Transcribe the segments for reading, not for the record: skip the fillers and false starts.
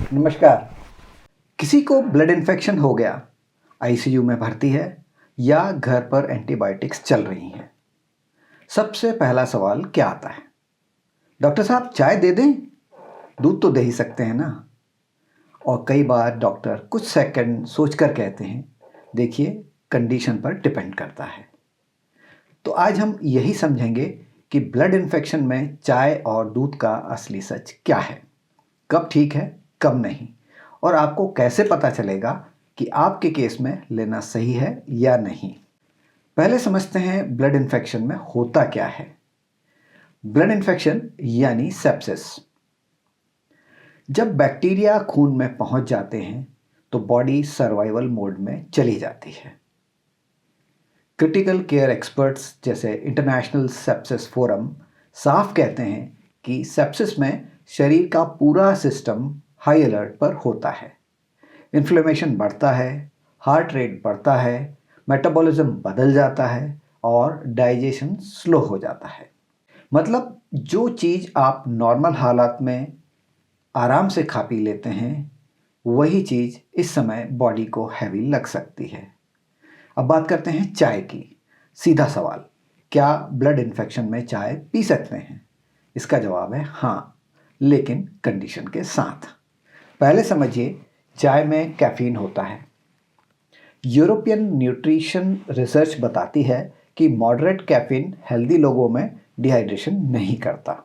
नमस्कार। किसी को ब्लड इन्फेक्शन हो गया, आईसीयू में भर्ती है या घर पर एंटीबायोटिक्स चल रही हैं। सबसे पहला सवाल क्या आता है? डॉक्टर साहब चाय दे दें? दूध तो दे ही सकते हैं ना। और कई बार डॉक्टर कुछ सेकंड सोचकर कहते हैं, देखिए कंडीशन पर डिपेंड करता है। तो आज हम यही समझेंगे कि ब्लड इन्फेक्शन में चाय और दूध का असली सच क्या है, कब ठीक है कब नहीं, और आपको कैसे पता चलेगा कि आपके केस में लेना सही है या नहीं। पहले समझते हैं ब्लड इन्फेक्शन में होता क्या है। ब्लड इन्फेक्शन यानी सेप्सिस। जब बैक्टीरिया खून में पहुंच जाते हैं तो बॉडी सर्वाइवल मोड में चली जाती है। क्रिटिकल केयर एक्सपर्ट्स जैसे इंटरनेशनल सेप्सिस फोरम साफ कहते हैं कि सेप्सिस में शरीर का पूरा सिस्टम हाई अलर्ट पर होता है। इन्फ्लेमेशन बढ़ता है, हार्ट रेट बढ़ता है, मेटाबॉलिज्म बदल जाता है और डाइजेशन स्लो हो जाता है। मतलब जो चीज़ आप नॉर्मल हालात में आराम से खा पी लेते हैं, वही चीज़ इस समय बॉडी को हैवी लग सकती है। अब बात करते हैं चाय की। सीधा सवाल, क्या ब्लड इन्फेक्शन में चाय पी सकते हैं? इसका जवाब है हाँ, लेकिन कंडीशन के साथ। पहले समझिए, चाय में कैफीन होता है। यूरोपियन न्यूट्रिशन रिसर्च बताती है कि मॉडरेट कैफीन हेल्दी लोगों में डिहाइड्रेशन नहीं करता,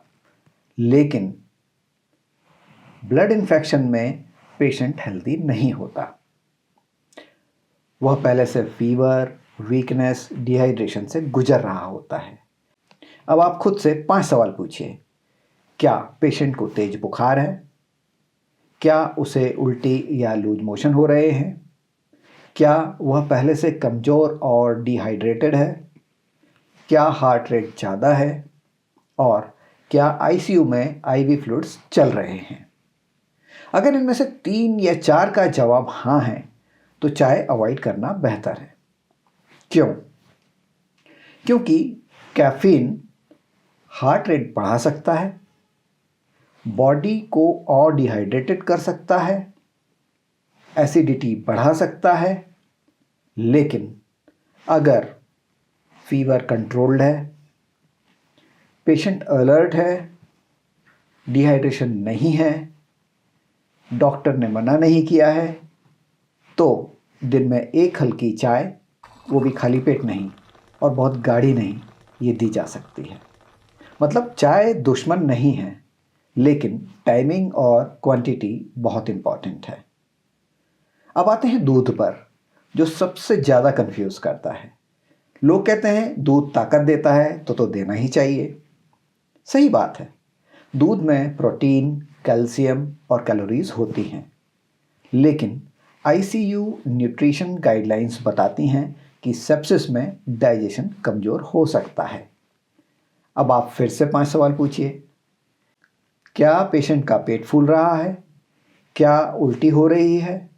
लेकिन ब्लड इन्फेक्शन में पेशेंट हेल्दी नहीं होता। वह पहले से फीवर, वीकनेस, डिहाइड्रेशन से गुजर रहा होता है। अब आप खुद से 5 सवाल पूछिए। क्या पेशेंट को तेज बुखार है? क्या उसे उल्टी या लूज मोशन हो रहे हैं? क्या वह पहले से कमज़ोर और डिहाइड्रेटेड है? क्या हार्ट रेट ज़्यादा है? और क्या आईसीयू में आईवी फ्लूइड्स चल रहे हैं? अगर इनमें से 3 या 4 का जवाब हाँ है तो चाय अवॉइड करना बेहतर है। क्यों? क्योंकि कैफीन हार्ट रेट बढ़ा सकता है, बॉडी को और डिहाइड्रेटेड कर सकता है, एसिडिटी बढ़ा सकता है, लेकिन अगर फीवर कंट्रोल्ड है, पेशेंट अलर्ट है, डिहाइड्रेशन नहीं है, डॉक्टर ने मना नहीं किया है, तो दिन में एक हल्की चाय, वो भी खाली पेट नहीं और बहुत गाढ़ी नहीं, ये दी जा सकती है। मतलब चाय दुश्मन नहीं है, लेकिन टाइमिंग और क्वांटिटी बहुत इम्पॉर्टेंट है। अब आते हैं दूध पर, जो सबसे ज़्यादा कंफ्यूज करता है। लोग कहते हैं दूध ताकत देता है तो देना ही चाहिए। सही बात है, दूध में प्रोटीन, कैल्शियम और कैलोरीज होती हैं, लेकिन आईसीयू न्यूट्रिशन गाइडलाइंस बताती हैं कि सेप्सिस में डाइजेशन कमज़ोर हो सकता है। अब आप फिर से 5 सवाल पूछिए। क्या पेशेंट का पेट फूल रहा है? क्या उल्टी हो रही है?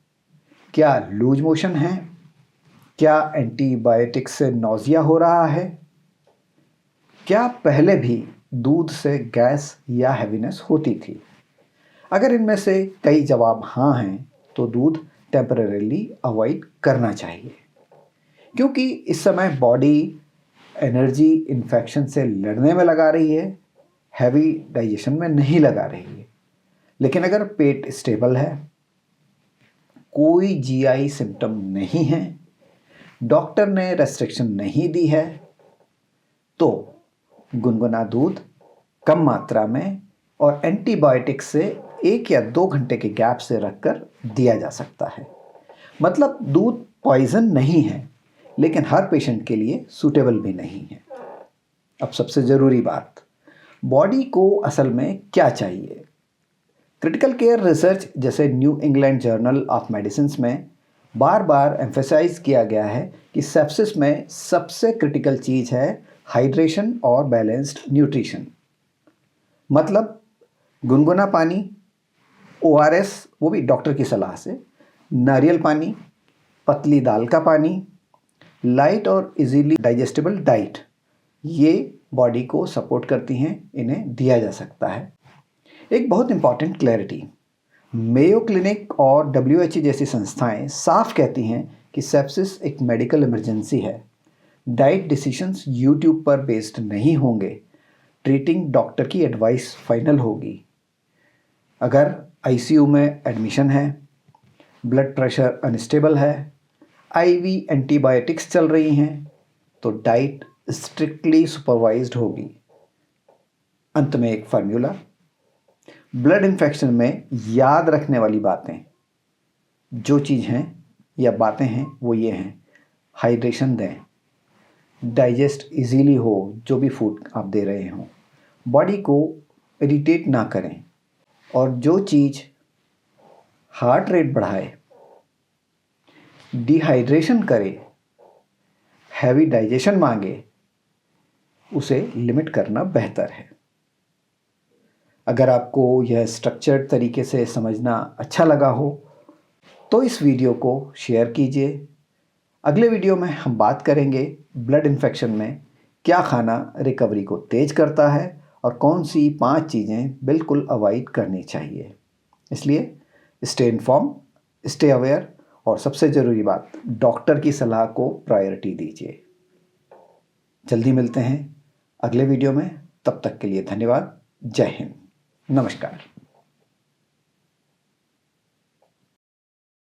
क्या लूज मोशन है? क्या एंटीबायोटिक्स से नौजिया हो रहा है? क्या पहले भी दूध से गैस या हैवीनेस होती थी? अगर इनमें से कई जवाब हाँ हैं तो दूध टेम्परेरीली अवॉइड करना चाहिए, क्योंकि इस समय बॉडी एनर्जी इन्फेक्शन से लड़ने में लगा रही है, हैवी डाइजेशन में नहीं लगा रही है। लेकिन अगर पेट स्टेबल है, कोई जीआई सिम्टम नहीं है, डॉक्टर ने रेस्ट्रिक्शन नहीं दी है, तो गुनगुना दूध कम मात्रा में और एंटीबायोटिक्स से 1 या 2 घंटे के गैप से रखकर दिया जा सकता है। मतलब दूध पॉइजन नहीं है, लेकिन हर पेशेंट के लिए सूटेबल भी नहीं है। अब सबसे ज़रूरी बात, बॉडी को असल में क्या चाहिए? क्रिटिकल केयर रिसर्च जैसे new England journal of medicine में बार बार एम्फेसाइज किया गया है कि सेप्सिस में सबसे क्रिटिकल चीज़ है हाइड्रेशन और बैलेंस्ड न्यूट्रिशन। मतलब गुनगुना पानी, ओआरएस, वो भी डॉक्टर की सलाह से, नारियल पानी, पतली दाल का पानी, लाइट और इजीली डाइजेस्टेबल डाइट, ये बॉडी को सपोर्ट करती हैं, इन्हें दिया जा सकता है। एक बहुत इंपॉर्टेंट क्लैरिटी, मेयो क्लिनिक और WHO जैसी संस्थाएं साफ कहती हैं कि सेप्सिस एक मेडिकल इमरजेंसी है। डाइट डिसीजंस यूट्यूब पर बेस्ड नहीं होंगे। ट्रीटिंग डॉक्टर की एडवाइस फाइनल होगी। अगर ICU में एडमिशन है, ब्लड प्रेशर अनस्टेबल है, IV एंटीबायोटिक्स चल रही हैं, तो डाइट स्ट्रिक्टली सुपरवाइज्ड होगी। अंत में एक फार्मूला, ब्लड इन्फेक्शन में याद रखने वाली बातें जो चीज़ हैं या बातें हैं वो ये हैं: हाइड्रेशन दें, डाइजेस्ट इजीली हो जो भी फूड आप दे रहे हों, बॉडी को इरिटेट ना करें, और जो चीज़ हार्ट रेट बढ़ाए, डिहाइड्रेशन करे, हैवी डाइजेशन मांगे, उसे लिमिट करना बेहतर है। अगर आपको यह स्ट्रक्चर्ड तरीके से समझना अच्छा लगा हो तो इस वीडियो को शेयर कीजिए। अगले वीडियो में हम बात करेंगे ब्लड इन्फेक्शन में क्या खाना रिकवरी को तेज करता है और कौन सी 5 चीज़ें बिल्कुल अवॉइड करनी चाहिए। इसलिए स्टे इन्फॉर्म, स्टे अवेयर, और सबसे ज़रूरी बात, डॉक्टर की सलाह को प्रायोरिटी दीजिए। जल्दी मिलते हैं अगले वीडियो में। तब तक के लिए धन्यवाद। जय हिंद। नमस्कार।